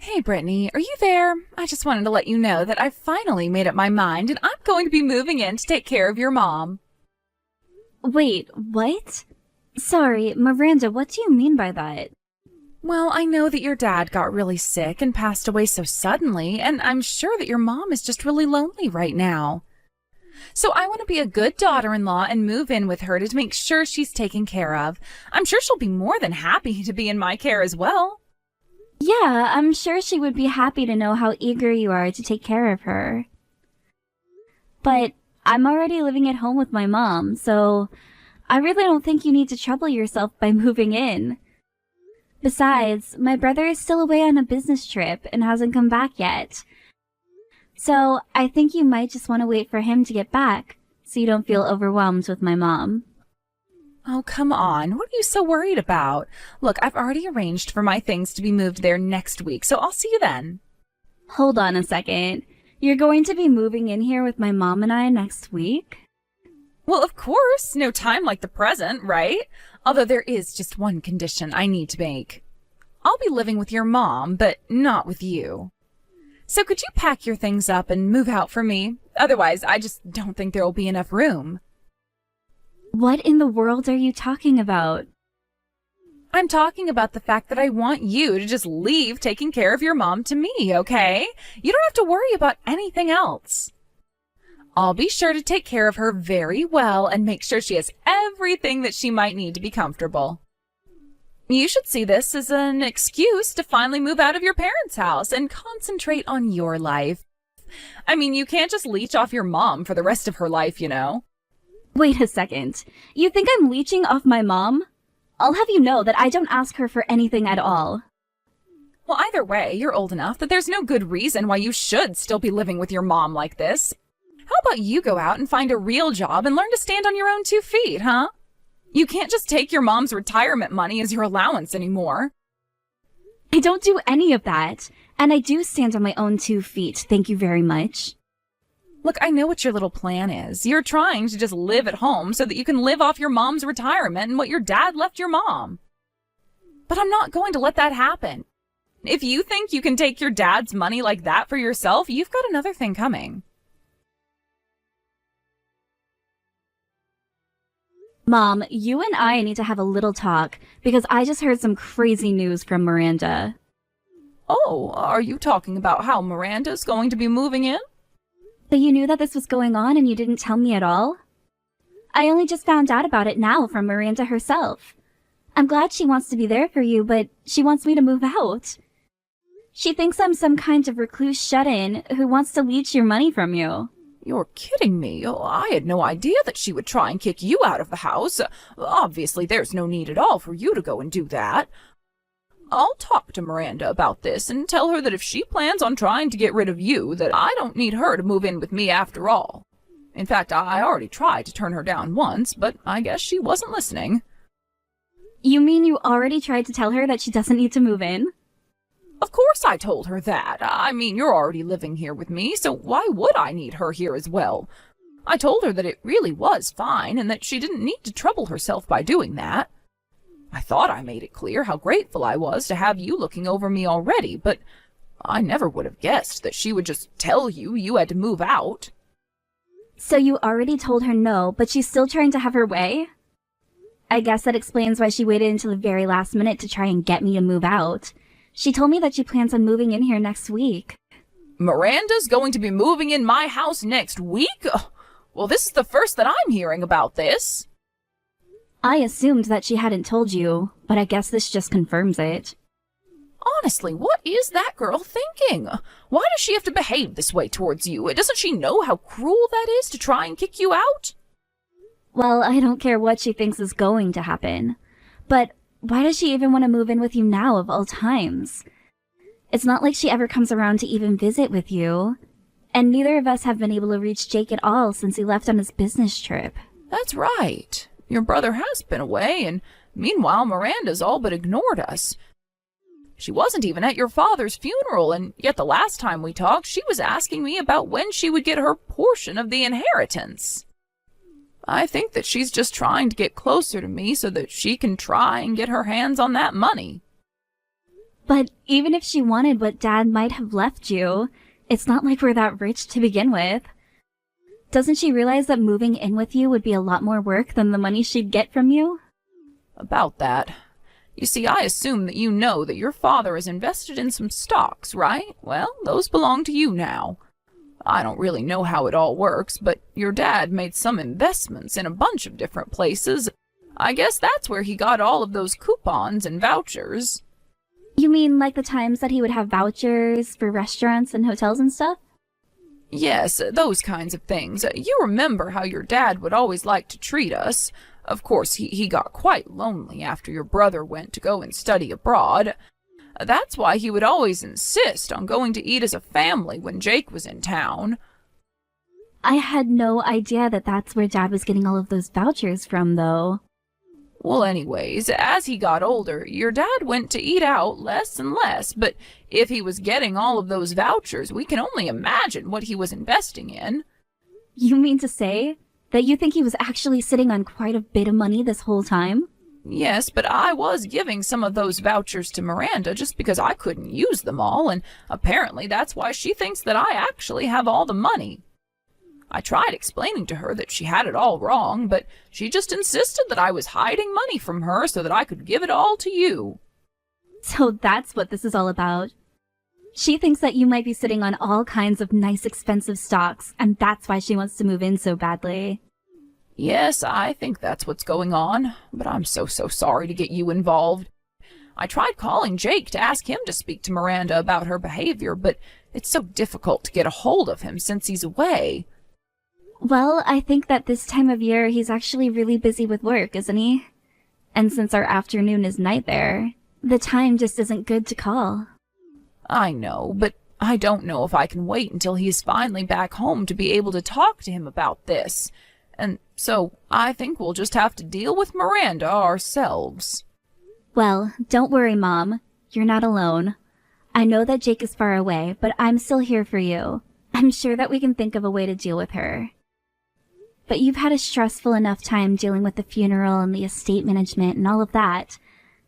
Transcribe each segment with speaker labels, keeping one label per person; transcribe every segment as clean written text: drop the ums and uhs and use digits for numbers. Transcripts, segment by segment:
Speaker 1: Hey, Brittany, are you there? I just wanted to let you know that I've finally made up my mind and I'm going to be moving in to take care of your mom.
Speaker 2: Wait, what? Sorry, Miranda, what do you mean by that?
Speaker 1: Well, I know that your dad got really sick and passed away so suddenly, and I'm sure that your mom is just really lonely right now. So I want to be a good daughter-in-law and move in with her to make sure she's taken care of. I'm sure she'll be more than happy to be in my care as well.
Speaker 2: Yeah, I'm sure she would be happy to know how eager you are to take care of her. But I'm already living at home with my mom, so I really don't think you need to trouble yourself by moving in. Besides, my brother is still away on a business trip and hasn't come back yet. So I think you might just want to wait for him to get back, so you don't feel overwhelmed with my mom.
Speaker 1: Oh, come on. What are you so worried about? Look, I've already arranged for my things to be moved there next week, so I'll see you then.
Speaker 2: Hold on a second. You're going to be moving in here with my mom and I next week?
Speaker 1: Well, of course. No time like the present, right? Although there is just one condition I need to make. I'll be living with your mom, but not with you. So could you pack your things up and move out for me? Otherwise, I just don't think there will be enough room.
Speaker 2: What in the world are you talking about?
Speaker 1: I'm talking about the fact that I want you to just leave taking care of your mom to me, okay? You don't have to worry about anything else. I'll be sure to take care of her very well and make sure she has everything that she might need to be comfortable. You should see this as an excuse to finally move out of your parents' house and concentrate on your life. I mean, you can't just leech off your mom for the rest of her life, you know?
Speaker 2: Wait a second. You think I'm leeching off my mom? I'll have you know that I don't ask her for anything at all.
Speaker 1: Well, either way, you're old enough that there's no good reason why you should still be living with your mom like this. How about you go out and find a real job and learn to stand on your own 2 feet, huh? You can't just take your mom's retirement money as your allowance anymore.
Speaker 2: I don't do any of that, and I do stand on my own 2 feet, thank you very much.
Speaker 1: Look, I know what your little plan is. You're trying to just live at home so that you can live off your mom's retirement and what your dad left your mom. But I'm not going to let that happen. If you think you can take your dad's money like that for yourself, you've got another thing coming.
Speaker 2: Mom, you and I need to have a little talk, because I just heard some crazy news from Miranda.
Speaker 1: Oh, are you talking about how Miranda's going to be moving in?
Speaker 2: So you knew that this was going on and you didn't tell me at all? I only just found out about it now from Miranda herself. I'm glad she wants to be there for you, but she wants me to move out. She thinks I'm some kind of recluse shut-in who wants to leech your money from you.
Speaker 1: You're kidding me. Oh, I had no idea that she would try and kick you out of the house. Obviously, there's no need at all for you to go and do that. I'll talk to Miranda about this and tell her that if she plans on trying to get rid of you, that I don't need her to move in with me after all. In fact, I already tried to turn her down once, but I guess she wasn't listening.
Speaker 2: You mean you already tried to tell her that she doesn't need to move in?
Speaker 1: Of course I told her that. I mean, you're already living here with me, so why would I need her here as well? I told her that it really was fine and that she didn't need to trouble herself by doing that. I thought I made it clear how grateful I was to have you looking over me already, but I never would have guessed that she would just tell you you had to move out.
Speaker 2: So you already told her no, but she's still trying to have her way? I guess that explains why she waited until the very last minute to try and get me to move out. She told me that she plans on moving in here next week.
Speaker 1: Miranda's going to be moving in my house next week? Well, this is the first that I'm hearing about this.
Speaker 2: I assumed that she hadn't told you, but I guess this just confirms it.
Speaker 1: Honestly, what is that girl thinking? Why does she have to behave this way towards you? Doesn't she know how cruel that is to try and kick you out?
Speaker 2: Well, I don't care what she thinks is going to happen. But why does she even want to move in with you now of all times? It's not like she ever comes around to even visit with you. And neither of us have been able to reach Jake at all since he left on his business trip.
Speaker 1: That's right. Your brother has been away, and meanwhile Miranda's all but ignored us. She wasn't even at your father's funeral, and yet the last time we talked, she was asking me about when she would get her portion of the inheritance. I think that she's just trying to get closer to me so that she can try and get her hands on that money.
Speaker 2: But even if she wanted what Dad might have left you, it's not like we're that rich to begin with. Doesn't she realize that moving in with you would be a lot more work than the money she'd get from you?
Speaker 1: About that. You see, I assume that you know that your father is invested in some stocks, right? Well, those belong to you now. I don't really know how it all works, but your dad made some investments in a bunch of different places. I guess that's where he got all of those coupons and vouchers.
Speaker 2: You mean like the times that he would have vouchers for restaurants and hotels and stuff?
Speaker 1: Yes, those kinds of things. You remember how your dad would always like to treat us. Of course, he got quite lonely after your brother went to go and study abroad. That's why he would always insist on going to eat as a family when Jake was in town.
Speaker 2: I had no idea that that's where Dad was getting all of those vouchers from, though.
Speaker 1: Well, anyways, as he got older, your dad went to eat out less and less, but if he was getting all of those vouchers, we can only imagine what he was investing in.
Speaker 2: You mean to say that you think he was actually sitting on quite a bit of money this whole time?
Speaker 1: Yes, but I was giving some of those vouchers to Miranda just because I couldn't use them all, and apparently that's why she thinks that I actually have all the money. I tried explaining to her that she had it all wrong, but she just insisted that I was hiding money from her so that I could give it all to you.
Speaker 2: So that's what this is all about. She thinks that you might be sitting on all kinds of nice expensive stocks, and that's why she wants to move in so badly.
Speaker 1: Yes, I think that's what's going on, but I'm so sorry to get you involved. I tried calling Jake to ask him to speak to Miranda about her behavior, but it's so difficult to get a hold of him since he's away.
Speaker 2: Well, I think that this time of year he's actually really busy with work, isn't he? And since our afternoon is night there, the time just isn't good to call.
Speaker 1: I know, but I don't know if I can wait until he's finally back home to be able to talk to him about this. And so I think we'll just have to deal with Miranda ourselves.
Speaker 2: Well, don't worry, Mom. You're not alone. I know that Jake is far away, but I'm still here for you. I'm sure that we can think of a way to deal with her. But you've had a stressful enough time dealing with the funeral and the estate management and all of that,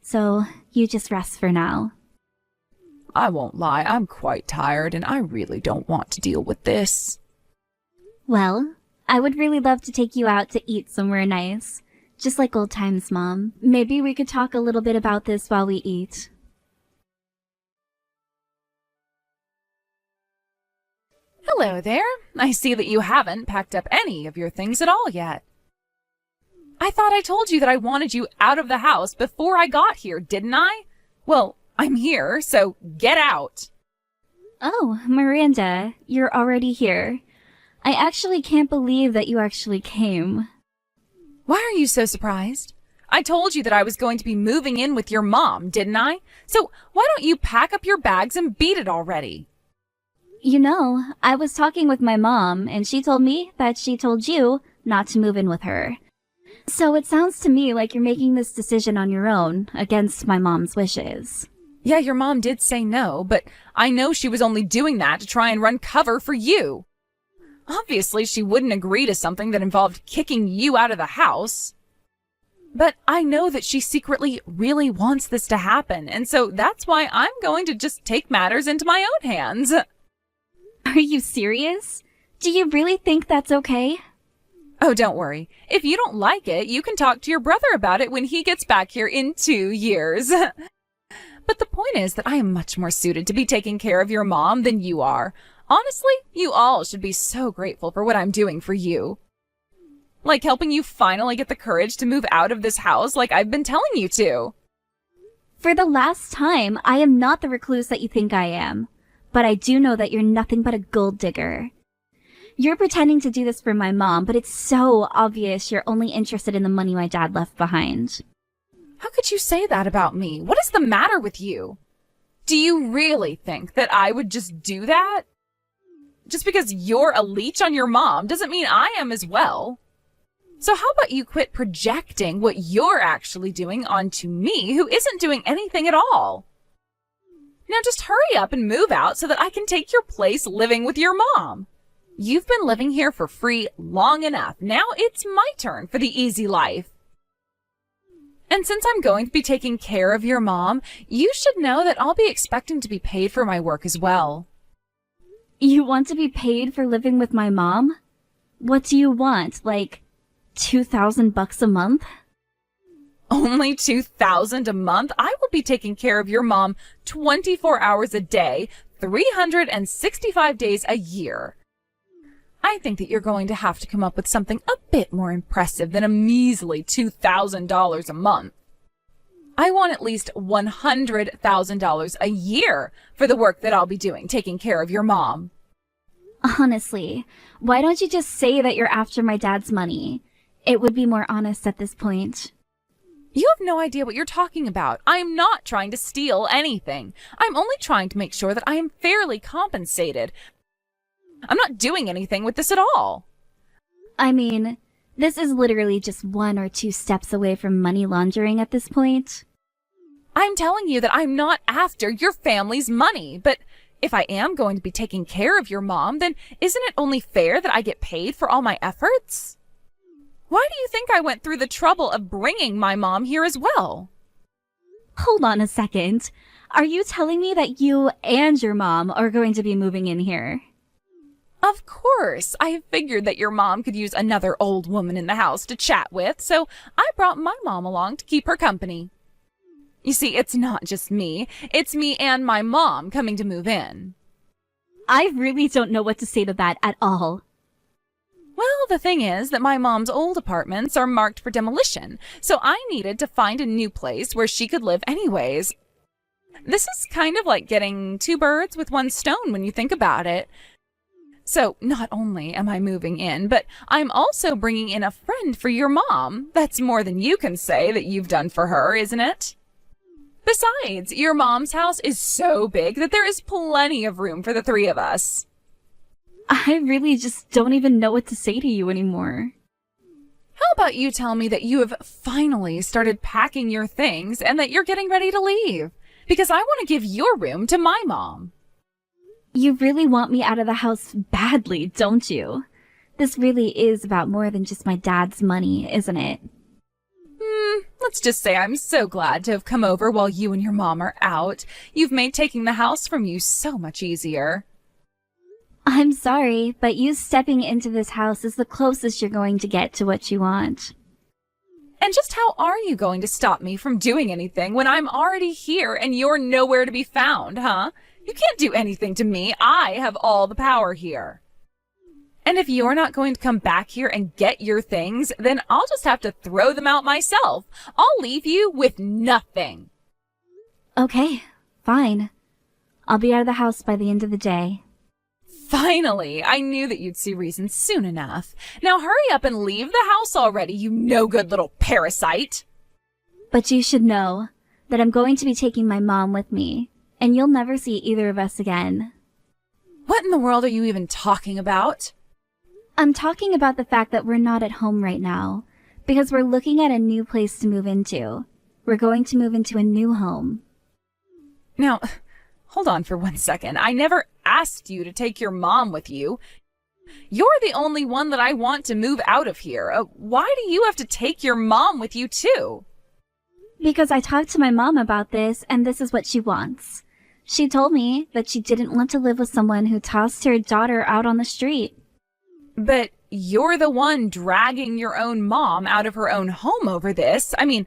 Speaker 2: so you just rest for now.
Speaker 1: I won't lie, I'm quite tired and I really don't want to deal with this.
Speaker 2: Well, I would really love to take you out to eat somewhere nice. Just like old times, Mom. Maybe we could talk a little bit about this while we eat.
Speaker 1: Hello there. I see that you haven't packed up any of your things at all yet. I thought I told you that I wanted you out of the house before I got here, didn't I? Well, I'm here, so get out.
Speaker 2: Oh, Miranda, you're already here. I actually can't believe that you actually came.
Speaker 1: Why are you so surprised? I told you that I was going to be moving in with your mom, didn't I? So why don't you pack up your bags and beat it already?
Speaker 2: You know, I was talking with my mom, and she told me that she told you not to move in with her. So it sounds to me like you're making this decision on your own, against my mom's wishes.
Speaker 1: Yeah, your mom did say no, but I know she was only doing that to try and run cover for you. Obviously, she wouldn't agree to something that involved kicking you out of the house. But I know that she secretly really wants this to happen, and so that's why I'm going to just take matters into my own hands.
Speaker 2: Are you serious? Do you really think that's okay?
Speaker 1: Oh, don't worry. If you don't like it, you can talk to your brother about it when he gets back here in 2 years. But the point is that I am much more suited to be taking care of your mom than you are. Honestly, you all should be so grateful for what I'm doing for you. Like helping you finally get the courage to move out of this house like I've been telling you to.
Speaker 2: For the last time, I am not the recluse that you think I am. But I do know that you're nothing but a gold digger. You're pretending to do this for my mom, but it's so obvious you're only interested in the money my dad left behind.
Speaker 1: How could you say that about me? What is the matter with you? Do you really think that I would just do that? Just because you're a leech on your mom doesn't mean I am as well. So how about you quit projecting what you're actually doing onto me, who isn't doing anything at all? Now just hurry up and move out so that I can take your place living with your mom. You've been living here for free long enough. Now it's my turn for the easy life. And since I'm going to be taking care of your mom, you should know that I'll be expecting to be paid for my work as well.
Speaker 2: You want to be paid for living with my mom? What do you want, like $2,000 a month?
Speaker 1: Only $2,000 a month? I will be taking care of your mom 24 hours a day, 365 days a year. I think that you're going to have to come up with something a bit more impressive than a measly $2,000 a month. I want at least $100,000 a year for the work that I'll be doing, taking care of your mom.
Speaker 2: Honestly, why don't you just say that you're after my dad's money? It would be more honest at this point.
Speaker 1: You have no idea what you're talking about. I am not trying to steal anything. I'm only trying to make sure that I am fairly compensated. I'm not doing anything with this at all.
Speaker 2: I mean, this is literally just 1 or 2 steps away from money laundering at this point.
Speaker 1: I'm telling you that I'm not after your family's money, but if I am going to be taking care of your mom, then isn't it only fair that I get paid for all my efforts? Why do you think I went through the trouble of bringing my mom here as well?
Speaker 2: Hold on a second. Are you telling me that you and your mom are going to be moving in here?
Speaker 1: Of course. I figured that your mom could use another old woman in the house to chat with, so I brought my mom along to keep her company. You see, it's not just me. It's me and my mom coming to move in.
Speaker 2: I really don't know what to say to that at all.
Speaker 1: Well, the thing is that my mom's old apartments are marked for demolition, so I needed to find a new place where she could live anyways. This is kind of like getting 2 birds with 1 stone when you think about it. So not only am I moving in, but I'm also bringing in a friend for your mom. That's more than you can say that you've done for her, isn't it? Besides, your mom's house is so big that there is plenty of room for the 3 of us.
Speaker 2: I really just don't even know what to say to you anymore.
Speaker 1: How about you tell me that you have finally started packing your things and that you're getting ready to leave? Because I want to give your room to my mom.
Speaker 2: You really want me out of the house badly, don't you? This really is about more than just my dad's money, isn't it?
Speaker 1: Let's just say I'm so glad to have come over while you and your mom are out. You've made taking the house from you so much easier.
Speaker 2: I'm sorry, but you stepping into this house is the closest you're going to get to what you want.
Speaker 1: And just how are you going to stop me from doing anything when I'm already here and you're nowhere to be found, huh? You can't do anything to me. I have all the power here. And if you're not going to come back here and get your things, then I'll just have to throw them out myself. I'll leave you with nothing.
Speaker 2: Okay, fine. I'll be out of the house by the end of the day.
Speaker 1: Finally, I knew that you'd see reason soon enough. Now hurry up and leave the house already, you no-good little parasite.
Speaker 2: But you should know that I'm going to be taking my mom with me, and you'll never see either of us again.
Speaker 1: What in the world are you even talking about?
Speaker 2: I'm talking about the fact that we're not at home right now, because we're looking at a new place to move into. We're going to move into a new home.
Speaker 1: Now, hold on for 1 second. I never asked you to take your mom with you. You're the only one that I want to move out of here. Why do you have to take your mom with you too?
Speaker 2: Because I talked to my mom about this, and this is what she wants. She told me that she didn't want to live with someone who tossed her daughter out on the street.
Speaker 1: But you're the one dragging your own mom out of her own home over this. I mean,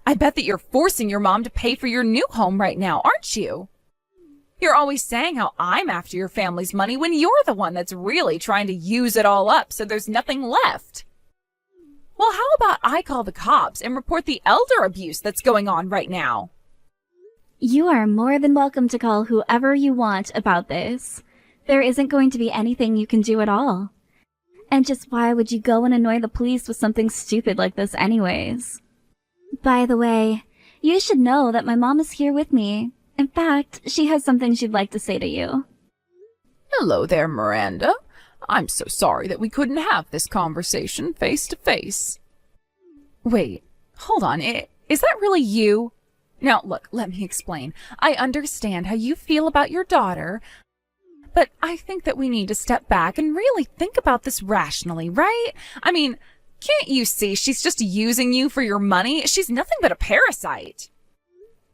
Speaker 1: I bet that you're forcing your mom to pay for your new home right now, aren't you? You're always saying how I'm after your family's money when you're the one that's really trying to use it all up so there's nothing left. Well, how about I call the cops and report the elder abuse that's going on right now?
Speaker 2: You are more than welcome to call whoever you want about this. There isn't going to be anything you can do at all. And just why would you go and annoy the police with something stupid like this anyways? By the way, you should know that my mom is here with me. In fact, she has something she'd like to say to you.
Speaker 1: Hello there, Miranda. I'm so sorry that we couldn't have this conversation face to face. Wait, hold on. Is that really you? Now, look, let me explain. I understand how you feel about your daughter, but I think that we need to step back and really think about this rationally, right? I mean, Can't you see she's just using you for your money? She's nothing but a parasite.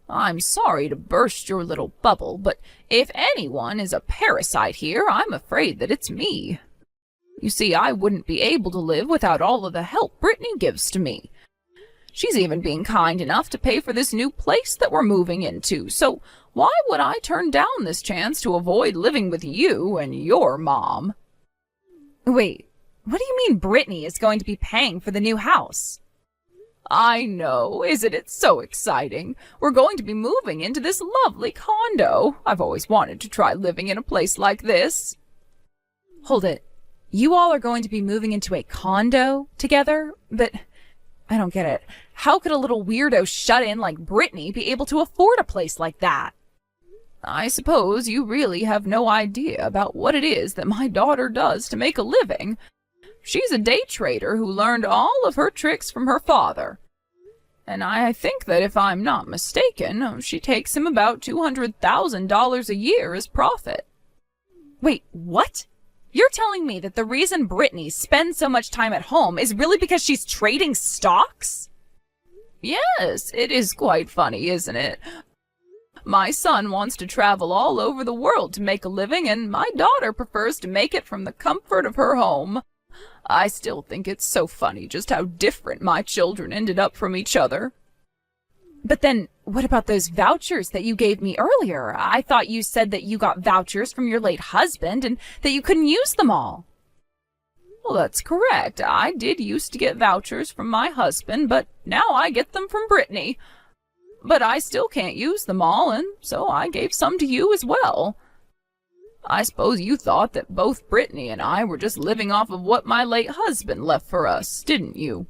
Speaker 1: I'm sorry to burst your little bubble, but if anyone is a parasite here, I'm afraid that it's me. You see, I wouldn't be able to live without all of the help Brittany gives to me. She's even being kind enough to pay for this new place that we're moving into, so why would I turn down this chance to avoid living with you and your mom? Wait, what do you mean Brittany is going to be paying for the new house? I know, isn't it so exciting? We're going to be moving into this lovely condo. I've always wanted to try living in a place like this. Hold it. You all are going to be moving into a condo together? But I don't get it. How could a little weirdo shut-in like Brittany be able to afford a place like that? I suppose you really have no idea about what it is that my daughter does to make a living. She's a day trader who learned all of her tricks from her father. And I think that if I'm not mistaken, she takes him about $200,000 a year as profit. Wait, what? You're telling me that the reason Brittany spends so much time at home is really because she's trading stocks? Yes, it is quite funny, isn't it? My son wants to travel all over the world to make a living, and my daughter prefers to make it from the comfort of her home. I still think it's so funny just how different my children ended up from each other. But then, what about those vouchers that you gave me earlier? I thought you said that you got vouchers from your late husband and that you couldn't use them all. Well, that's correct. I did used to get vouchers from my husband, but now I get them from Brittany. But I still can't use them all, and so I gave some to you as well. I suppose you thought that both Brittany and I were just living off of what my late husband left for us, didn't you?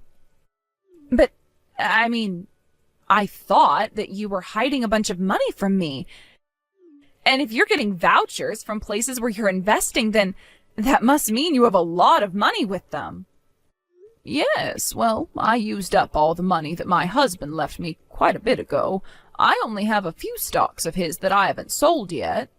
Speaker 1: But, I thought that you were hiding a bunch of money from me. And if you're getting vouchers from places where you're investing, then that must mean you have a lot of money with them. Yes, well, I used up all the money that my husband left me quite a bit ago. I only have a few stocks of his that I haven't sold yet.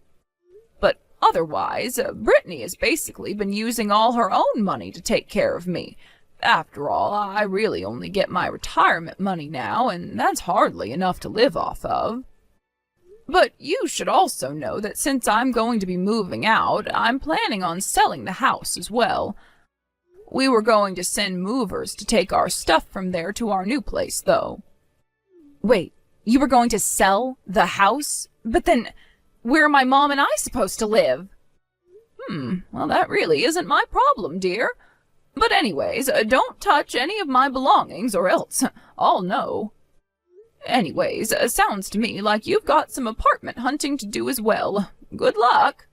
Speaker 1: But otherwise, Brittany has basically been using all her own money to take care of me. After all, I really only get my retirement money now, and that's hardly enough to live off of. But you should also know that since I'm going to be moving out, I'm planning on selling the house as well. We were going to send movers to take our stuff from there to our new place, though. Wait, you were going to sell the house? But then, where are my mom and I supposed to live? Well, that really isn't my problem, dear. But anyways, don't touch any of my belongings or else I'll know. Anyways, sounds to me like you've got some apartment hunting to do as well. Good luck.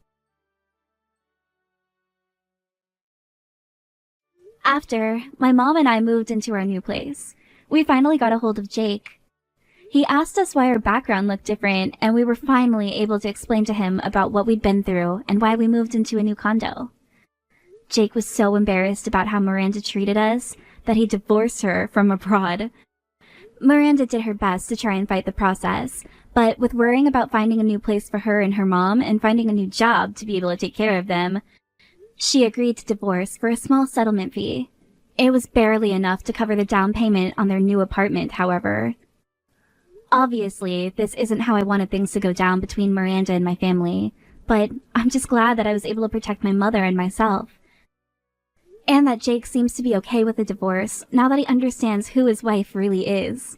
Speaker 2: After, my mom and I moved into our new place. We finally got a hold of Jake. He asked us why our background looked different, and we were finally able to explain to him about what we'd been through and why we moved into a new condo. Jake was so embarrassed about how Miranda treated us that he divorced her from abroad. Miranda did her best to try and fight the process, but with worrying about finding a new place for her and her mom and finding a new job to be able to take care of them, she agreed to divorce for a small settlement fee. It was barely enough to cover the down payment on their new apartment, however. Obviously, this isn't how I wanted things to go down between Miranda and my family, but I'm just glad that I was able to protect my mother and myself. And that Jake seems to be okay with the divorce now that he understands who his wife really is.